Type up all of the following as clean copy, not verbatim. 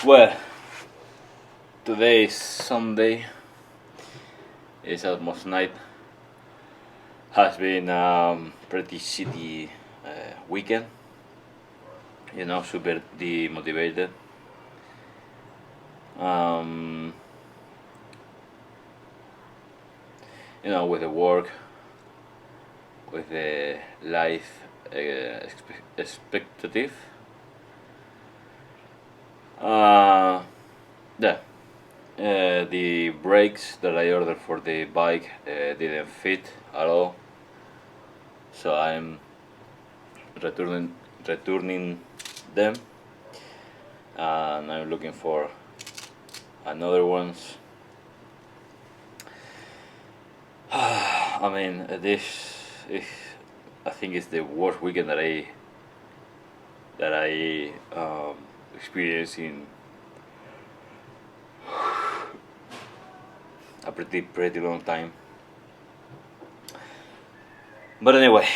Well, today is Sunday. It's almost night. Has been pretty shitty weekend. Super demotivated. Um, with the work, with the life expectative. Yeah. The brakes that I ordered for the bike didn't fit at all, so I'm returning them, and I'm looking for another ones. I mean, this is, I think, it's the worst weekend that I experienced in a pretty long time. But anyway,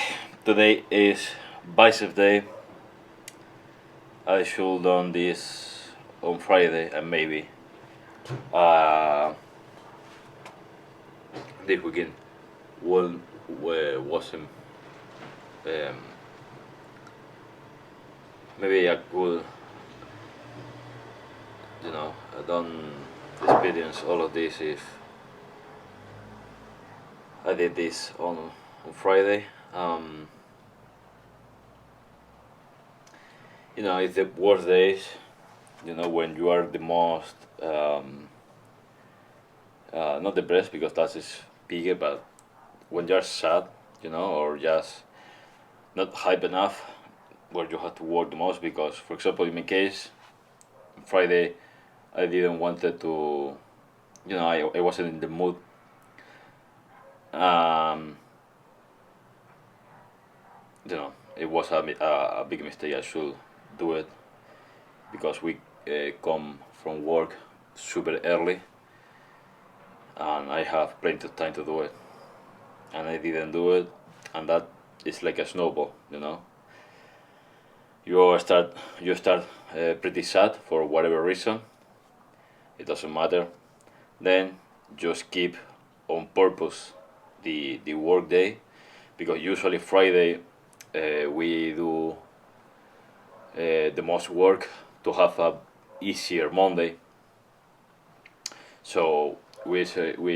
today is Bicep Day. I should done this on Friday, and maybe uh, this weekend wasn't. Um, Maybe I could, don't experience all of this if I did this on Friday. It's the worst days. When you are the most not depressed, because that is bigger, but when you're sad, or just not hype enough, where you have to work the most. Because, for example, in my case, Friday, I didn't wanted to, I wasn't in the mood. Um, it was a big mistake. I should do it, because we come from work super early, and I have plenty of time to do it, and I didn't do it, and that is like a snowball. You start pretty sad for whatever reason. It doesn't matter. Then just keep on purpose the work day, because usually Friday we do the most work to have a easier Monday. So we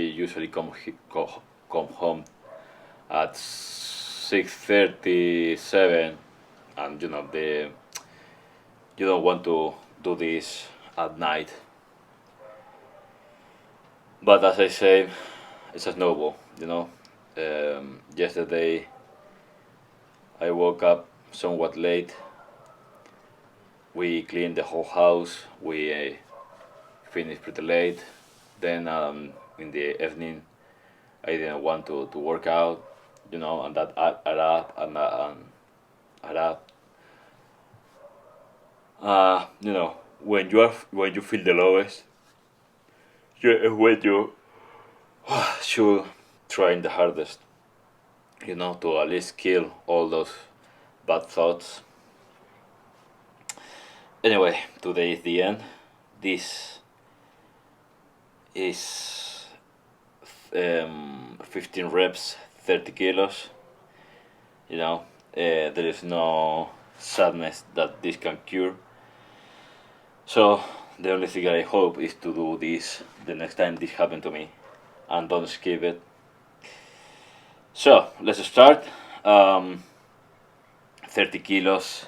usually come home at 6:37, and you don't want to do this at night. But as I say, it's a snowball. Yesterday I woke up somewhat late. We cleaned the whole house. We finished pretty late. Then in the evening, I didn't want to work out, and that add up and add up. When you feel the lowest, when you should trying the hardest, to at least kill all those bad thoughts. Anyway, today is the end. This is 15 reps, 30 kilos. There is no sadness that this can cure. So the only thing I hope is to do this the next time this happened to me, and don't skip it. So let's start. 30 kilos,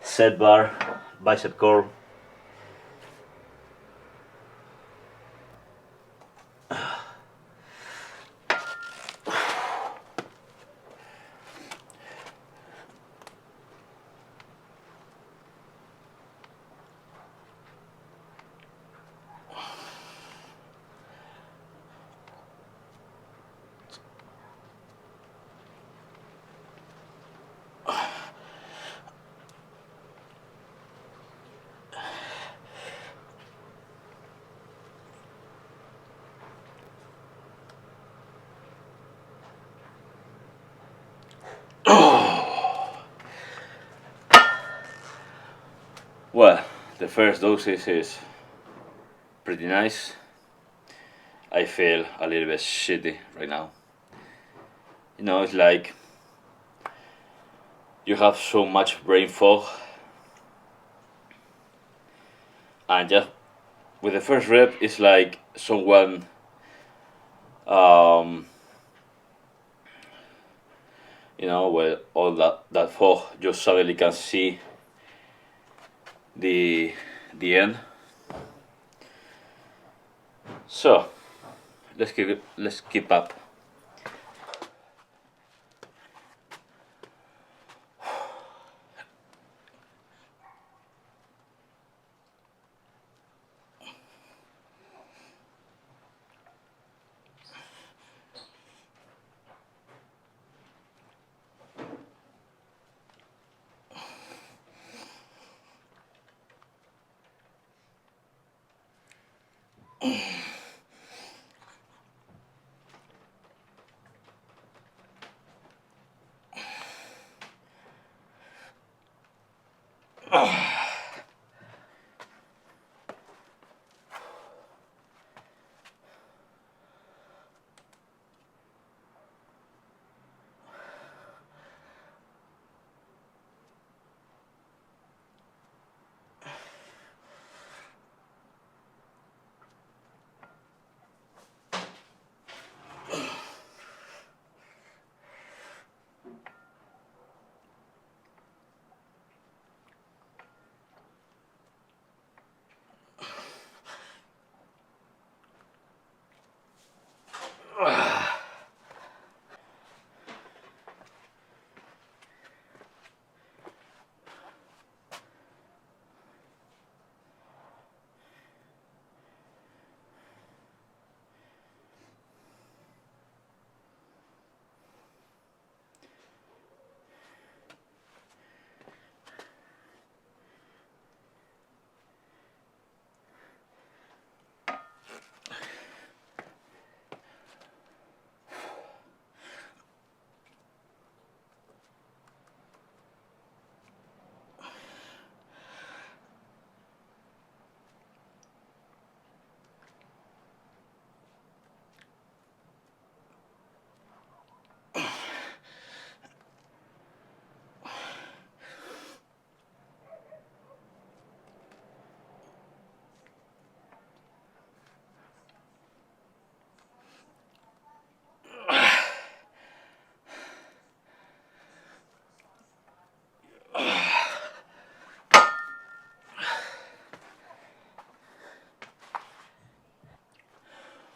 set bar, bicep curl. first doses is pretty nice. I feel a little bit shitty right now. It's like you have so much brain fog, and just with the first rep, it's like someone um, where all that fog, you suddenly can see the end. So let's keep up.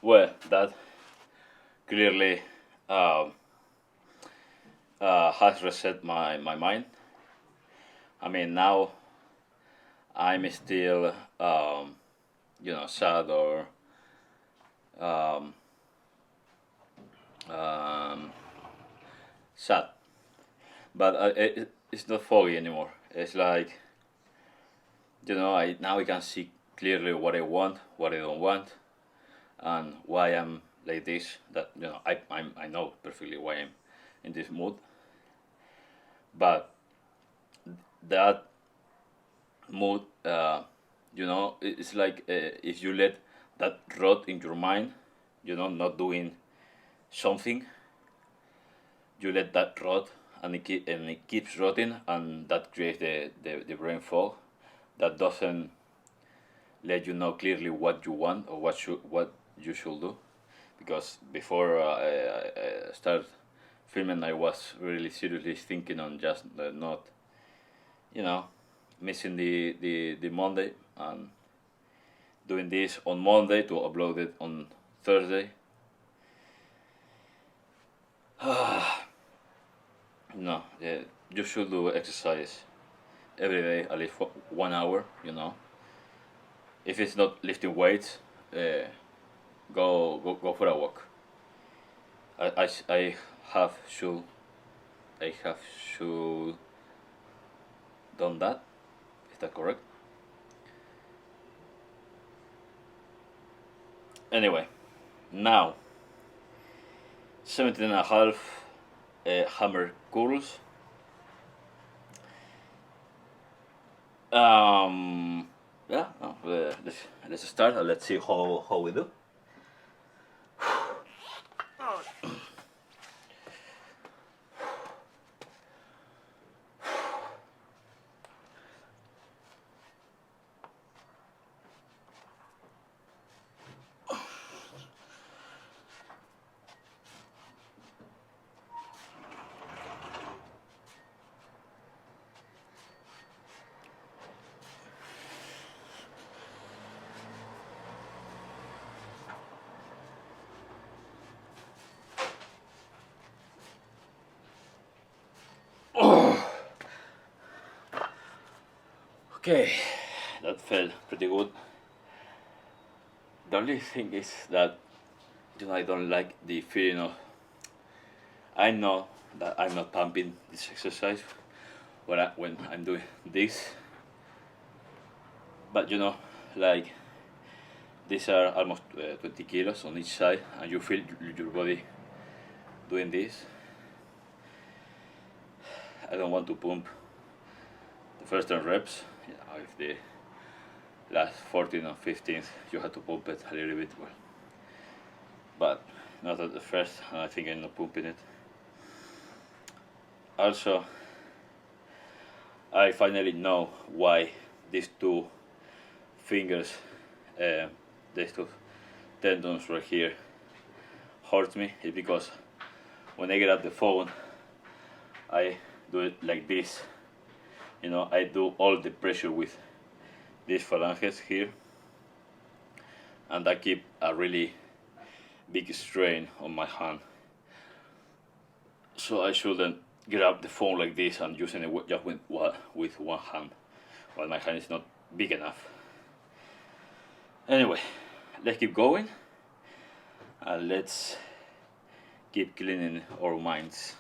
Well, that clearly has reset my mind. I mean, now I'm still, sad or um, um, sad, but it's not foggy anymore. It's like, I can see clearly what I want, what I don't want, and why I'm like this. That I know perfectly why I'm in this mood, but that mood, it's like if you let that rot in your mind, not doing something, you let that rot, and it keeps rotting, and that creates the brain fog that doesn't let you know clearly what you want or what you should do. Because before I start filming, I was really seriously thinking on just not, you know, missing the Monday and doing this on Monday to upload it on Thursday. No, you should do exercise every day, at least for 1 hour. If it's not lifting weights, go for a walk. I have should I have should done that. Is that correct? Anyway, now 17 and a half hammer curls. Um, yeah, let's start and let's see how we do. Okay, that felt pretty good. The only thing is that I don't like the feeling of. I know that I'm not pumping this exercise when I'm doing this, but like these are almost 20 kilos on each side, and you feel your body doing this. I don't want to pump the first 10 reps. If the last 14 or 15th you have to pump it a little bit, well, but not at the first, and I think I'm not pumping it. Also, I finally know why these two fingers, these two tendons right here hurt me. It's because when I get up the phone, I do it like this. I do all the pressure with these phalanges here, and I keep a really big strain on my hand. So I shouldn't grab the phone like this and using it just with one hand, while my hand is not big enough. Anyway, let's keep going, and let's keep cleaning our minds.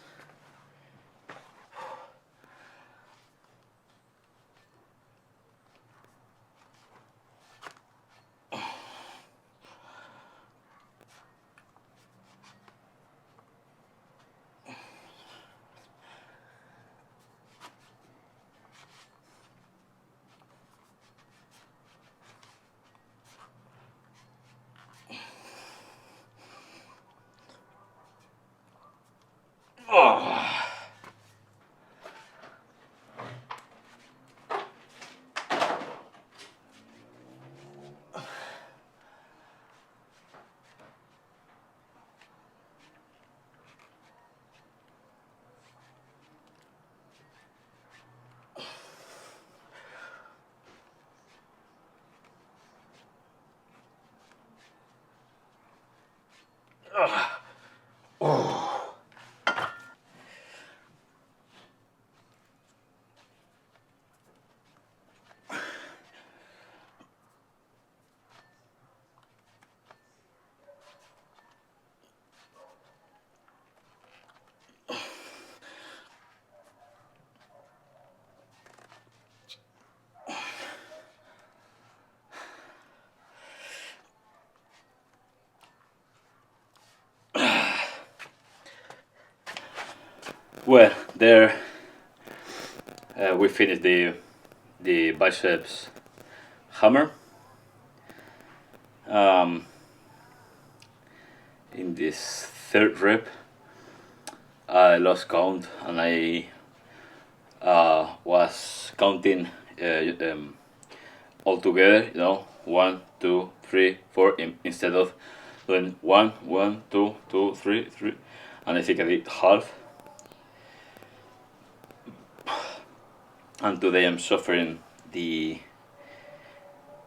Well, there we finished the biceps hammer. In this third rep, I lost count, and I was counting all together. 1, 2, 3, 4, instead of doing 1, 1, 2, 2, 3, 3, and I think I did half. And today I'm suffering the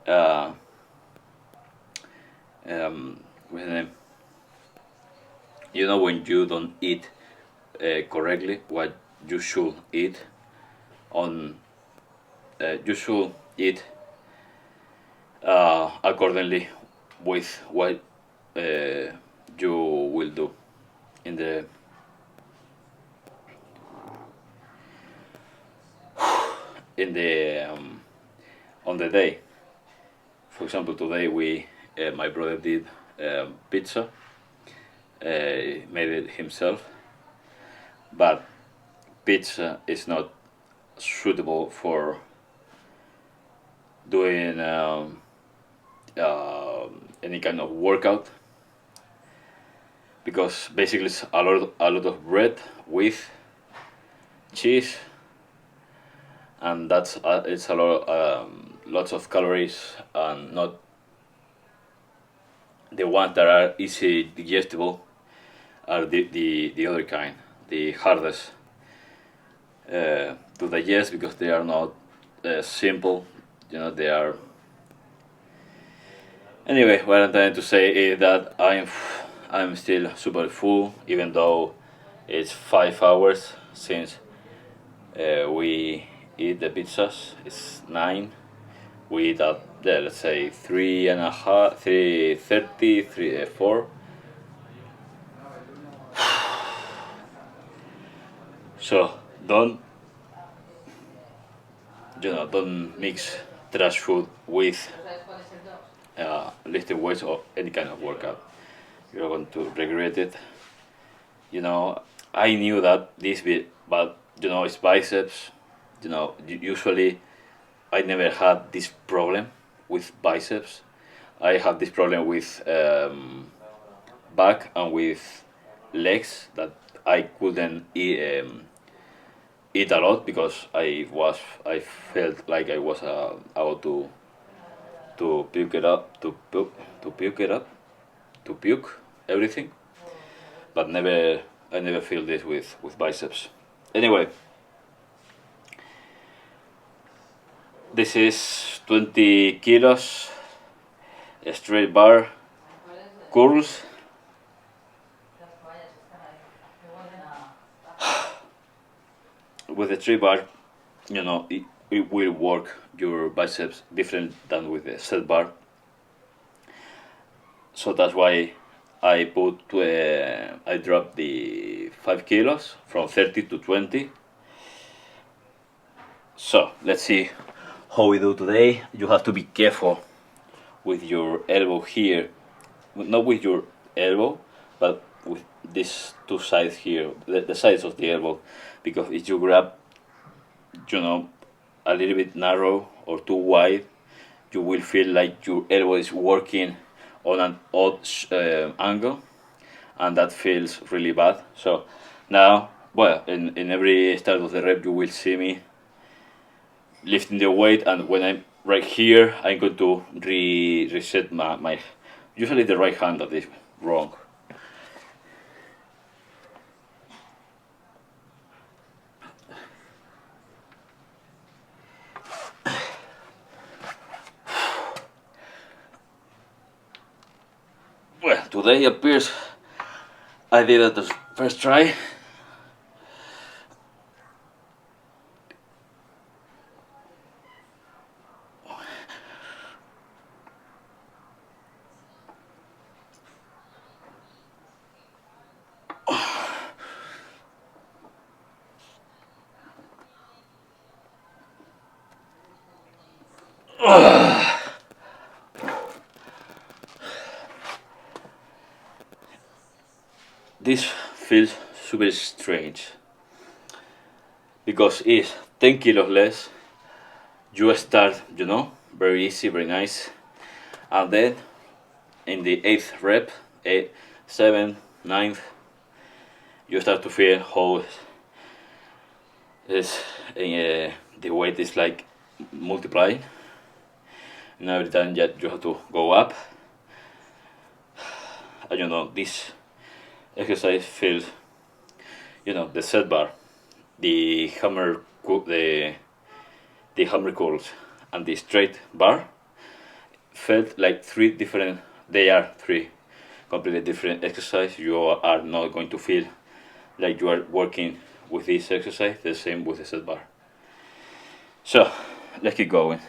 what's the name? When you don't eat correctly what you should eat you should eat accordingly with what you will do in the on the day. For example, today my brother did pizza, made it himself, but pizza is not suitable for doing any kind of workout, because basically it's a lot of bread with cheese, and that's it's a lot lots of calories, and not the ones that are easy digestible are the other kind, the hardest to digest, because they are not simple, they are. Anyway, what I'm trying to say is that I'm still super full, even though it's 5 hours since we eat the pizzas. It's 9. We eat at, yeah, let's say 3:30, 3:30, 4. So don't don't mix trash food with lifting weights or any kind of workout. You're going to regret it. You know, I knew that this bit, but it's biceps. Usually I never had this problem with biceps. I have this problem with back and with legs, that I couldn't eat a lot, because I felt like I was about to puke it up, to puke it up, to puke everything. But I never feel this with biceps. Anyway, this is 20 kilos straight bar curls. With the straight bar, it will work your biceps different than with the set bar. So that's why I dropped the 5 kilos from 30 to 20. So let's see how we do today. You have to be careful with your elbow here, not with your elbow, but with these two sides here, the sides of the elbow, because if you grab, a little bit narrow or too wide, you will feel like your elbow is working on an odd angle, and that feels really bad. So now, well, in every start of the rep, you will see me lifting the weight, and when I'm right here, I'm going to reset my usually the right hand that is wrong. Well, today appears I did it the first try. This feels super strange, because it's 10 kilos less. You start, very easy, very nice, and then in the 8th rep, 8, 7, 9th, you start to feel how the weight is like multiplying, and every time that you have to go up. And this exercise feels, the set bar, the hammer, the hammer curls, and the straight bar felt like they are three completely different exercises. You are not going to feel like you are working with this exercise the same with the set bar. So let's keep going.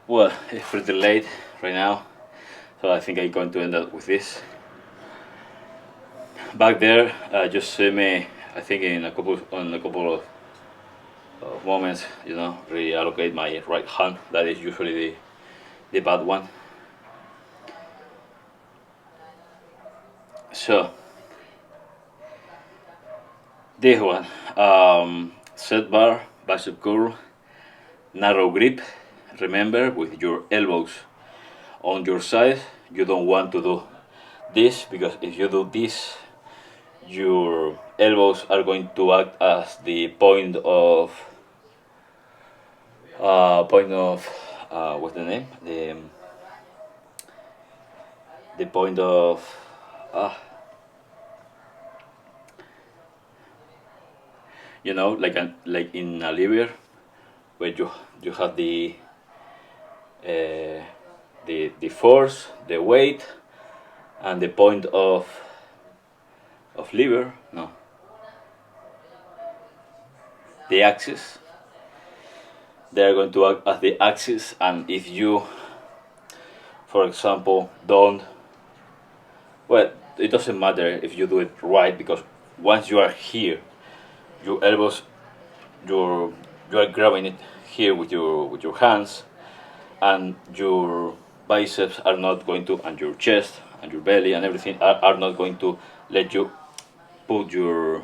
Well, it's pretty late right now, so I think I'm going to end up with this. Back there, just see me. I think in a couple of moments, reallocate my right hand. That is usually the bad one. So this one, set bar, bicep curl, narrow grip. Remember, with your elbows on your side, you don't want to do this, because if you do this, your elbows are going to act as the point of what's the name, the point of like in a lever, where you have uh, the force, the weight, and the point of lever, no, the axis. They are going to act as the axis, and if you, for example, don't, well, it doesn't matter if you do it right, because once you are here, your elbows, you are grabbing it here with your hands, and your biceps are not going to, and your chest and your belly and everything are not going to let you put your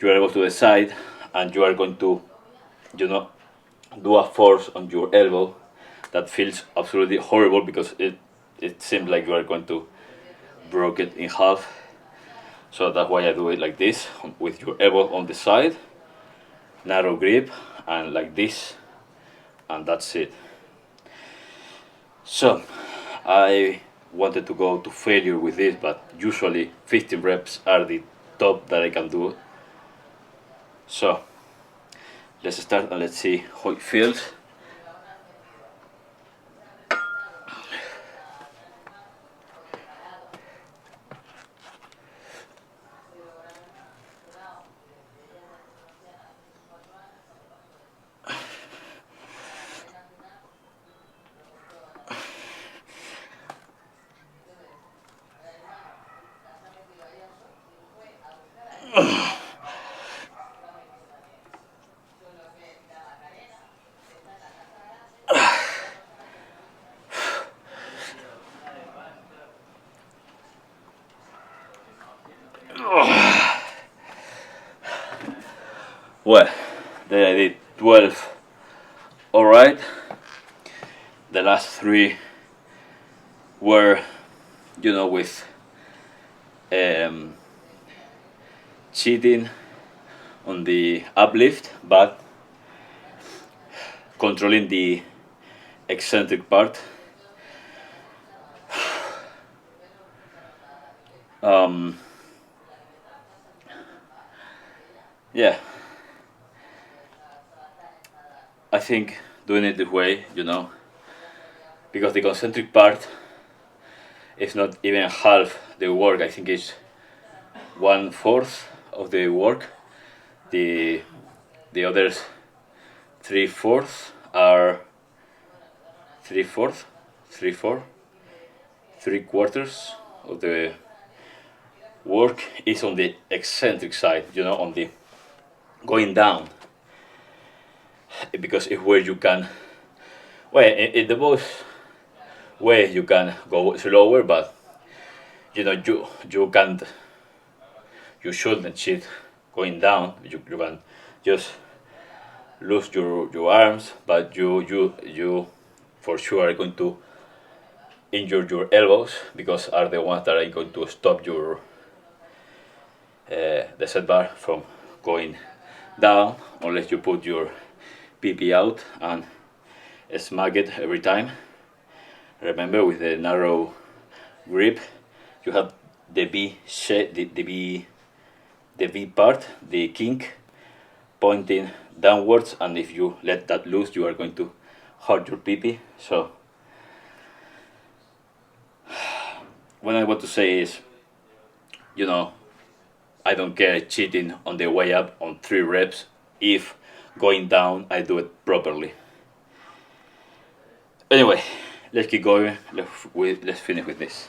elbow to the side, and you are going to, do a force on your elbow that feels absolutely horrible, because it seems like you are going to break it in half. So that's why I do it like this, with your elbow on the side, narrow grip, and like this, and that's it. So I wanted to go to failure with this, but usually 15 reps are the top that I can do. So let's start and let's see how it feels. Well, then I did 12. Alright, the last 3 were, with cheating on the uplift, but controlling the eccentric part. Yeah, I think doing it this way, because the concentric part is not even half the work. I think it's 1/4 of the work. The others 3/4 are 3/4, 3/4, 3/4 of the work is on the eccentric side, on the going down, because it's where you can, well, in the both way you can go slower, but you can't, you shouldn't cheat going down. You can just lose your arms, but you for sure are going to injure your elbows, because are the ones that are going to stop your the set bar from going down, unless you put your PP out and smack it every time. Remember, with the narrow grip, you have the V shape, the V part, the kink, pointing downwards, and if you let that loose, you are going to hurt your PP. So what I want to say is, I don't care cheating on the way up on 3 reps if going down I do it properly. Anyway, let's keep going. Let's finish with this.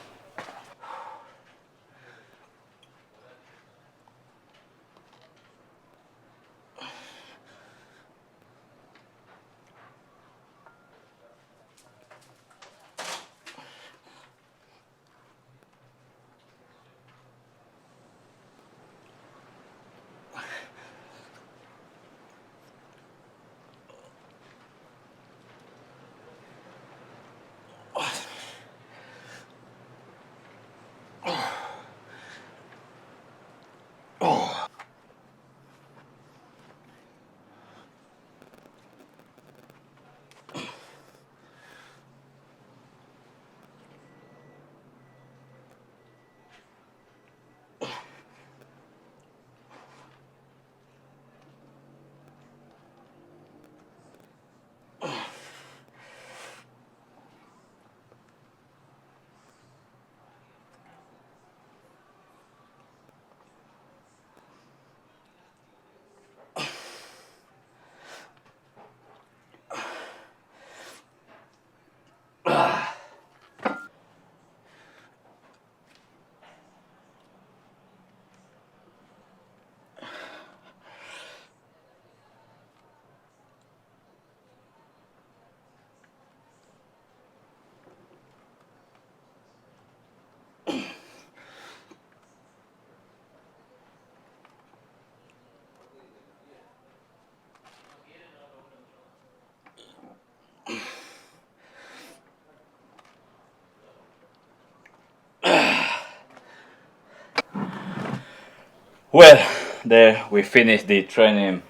Well, there we finished the training,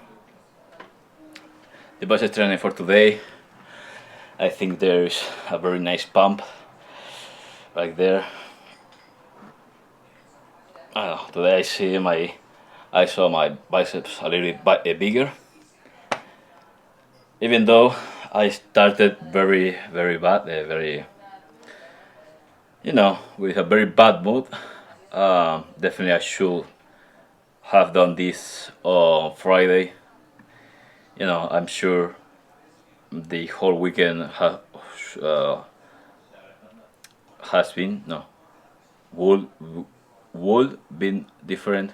the bicep training for today. I think there is a very nice pump right there. Today I saw my biceps a little bit bigger, even though I started very bad, very, with a very bad mood. Definitely I should have done this on Friday. I'm sure the whole weekend uh, has been no would would been different.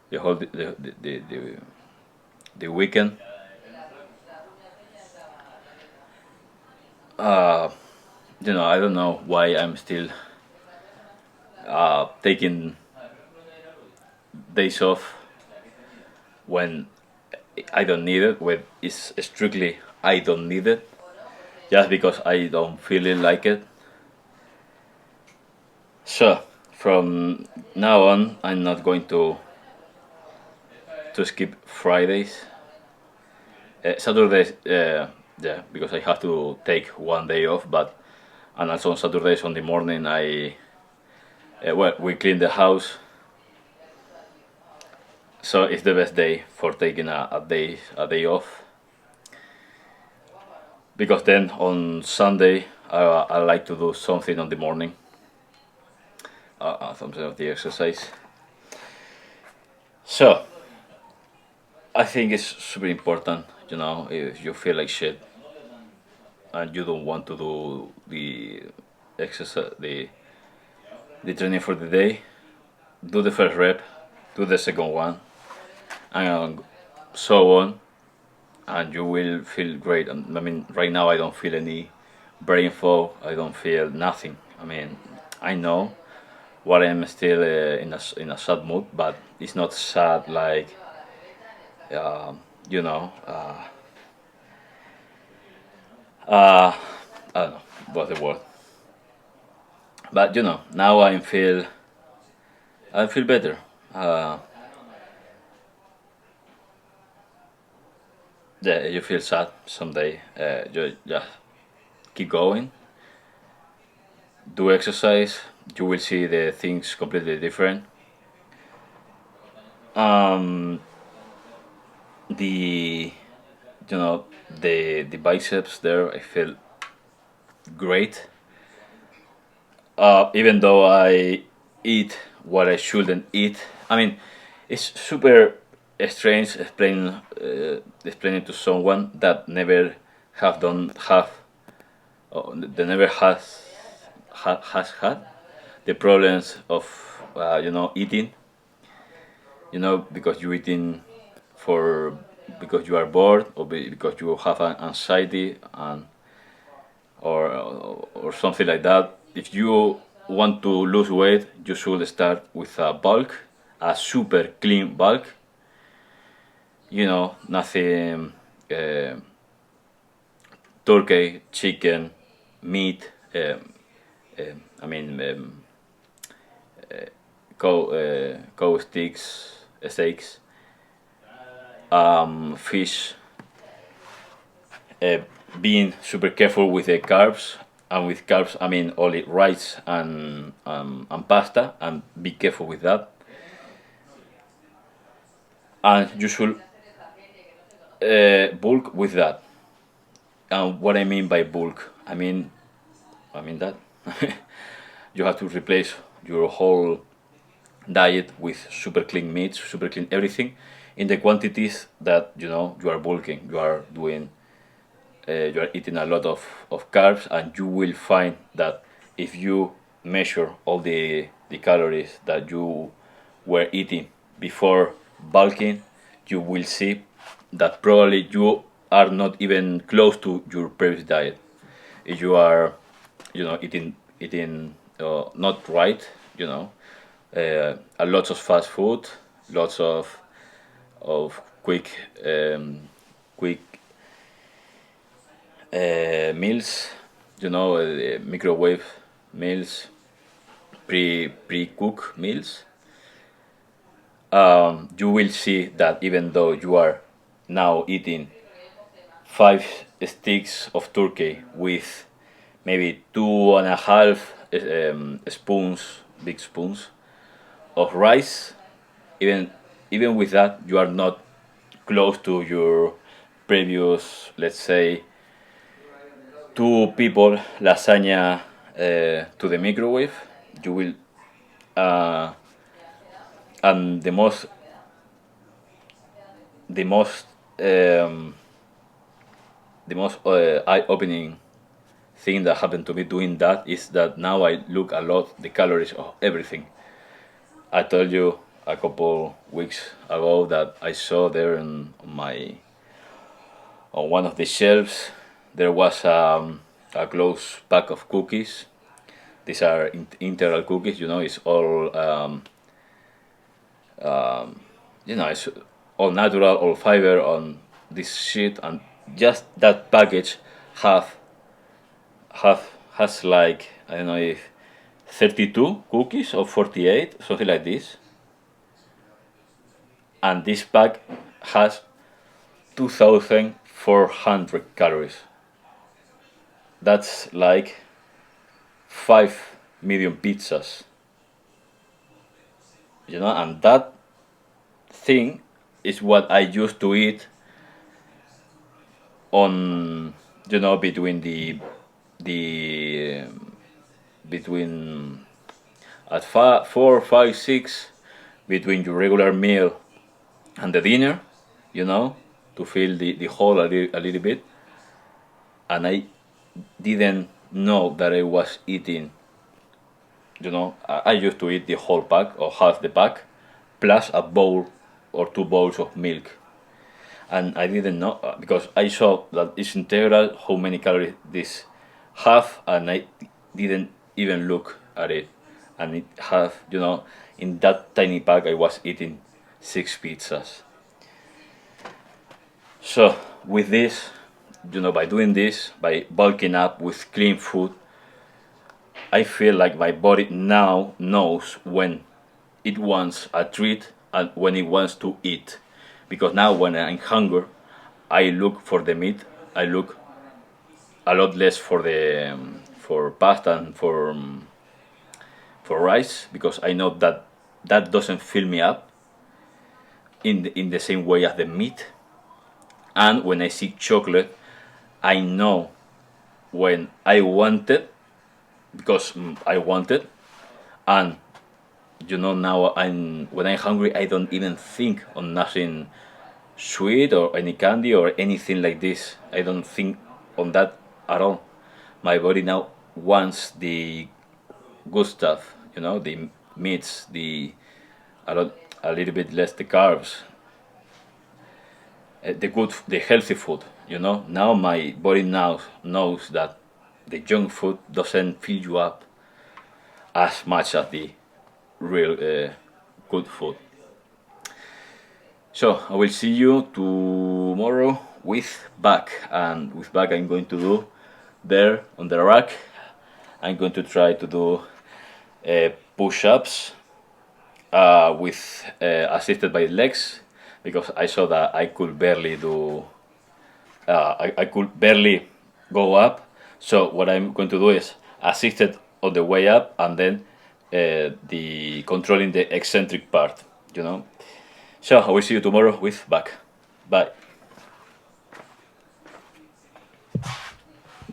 The whole the weekend. Uh, I don't know why I'm still taking days off when I don't need it. When it's strictly I don't need it, just because I don't feel it like it. So from now on, I'm not going to skip Fridays, Saturdays. Yeah, because I have to take one day off. But and also on Saturdays on the morning, we clean the house. So it's the best day for taking a day off. Because then on Sunday I like to do something on the morning, something of the exercise. So I think it's super important, if you feel like shit and you don't want to do the exercise, the training for the day, do the first rep, do the second one, and so on, and you will feel great. And I mean, right now I don't feel any brain fog. I don't feel nothing. I mean, I know what I'm still in a sad mood, but it's not sad like um, you know. Uh, I don't know what's the word, but now I feel better. Uh, yeah, you feel sad someday. You just keep going, do exercise. You will see the things completely different. Um, the the biceps there, I feel great. Even though I eat what I shouldn't eat. I mean, it's super strange explaining to someone that never have done half they never has had the problems of eating, because you eating for because you are bored, or because you have an anxiety, and or something like that. If you want to lose weight, you should start with a bulk, a super clean bulk. Nothing. Uh, Turkey, chicken, meat. I mean, cow steaks, fish. Uh, Being super careful with the carbs, and with carbs I mean only rice and pasta, and be careful with that. And you should bulk with that. And what I mean by bulk, I mean that you have to replace your whole diet with super clean meats, super clean everything, in the quantities that you are bulking. You are eating a lot of carbs, and you will find that if you measure all the calories that you were eating before bulking, you will see that probably you are not even close to your previous diet. If you are eating not right, a lots of fast food, lots of quick meals, microwave meals, pre-cook meals. You will see that even though you are now eating 5 sticks of turkey with maybe 2.5 spoons, big spoons of rice, even with that, you are not close to your previous, let's say, 2 people lasagna to the microwave. You will, and the most um, the most eye-opening thing that happened to me doing that is that now I look a lot the calories of everything. I told you a couple weeks ago that I saw there on one of the shelves there was a close pack of cookies. These are integral cookies. It's all it's all natural, all fiber on this shit, and just that package have have has like, I don't know if 32 cookies or 48, something like this, and this pack has 2,400 calories. That's like 5 million pizzas, and that thing is what I used to eat on, between the between at 4, 5, 6, between your regular meal and the dinner, to fill the hole a little bit. And I didn't know that I was eating, I used to eat the whole pack or half the pack, plus a bowl or 2 bowls of milk. And I didn't know, because I saw that it's integral how many calories this have, and I didn't even look at it. And it have, in that tiny pack I was eating 6 pizzas. So with this, by doing this, by bulking up with clean food, I feel like my body now knows when it wants a treat and when it wants to eat. Because now when I'm hungry, I look for the meat. I look a lot less for the for pasta and for rice, because I know that that doesn't fill me up in the same way as the meat. And when I see chocolate, I know when I want it, because I want it. And now when I'm hungry, I don't even think on nothing sweet or any candy or anything like this. I don't think on that at all. my body now wants the good stuff, you know, the meats, a, lot, a little bit less the carbs, the healthy food. You know, now my body now knows that the junk food doesn't fill you up as much as the real good food. So I will see you tomorrow with back, and with back I'm going to do there on the rack. I'm going to try to do push-ups with assisted by legs, because I saw that I could barely do. I could barely go up. So what I'm going to do is assisted on the way up, and then the controlling the eccentric part. You know. So I will see you tomorrow with back. Bye.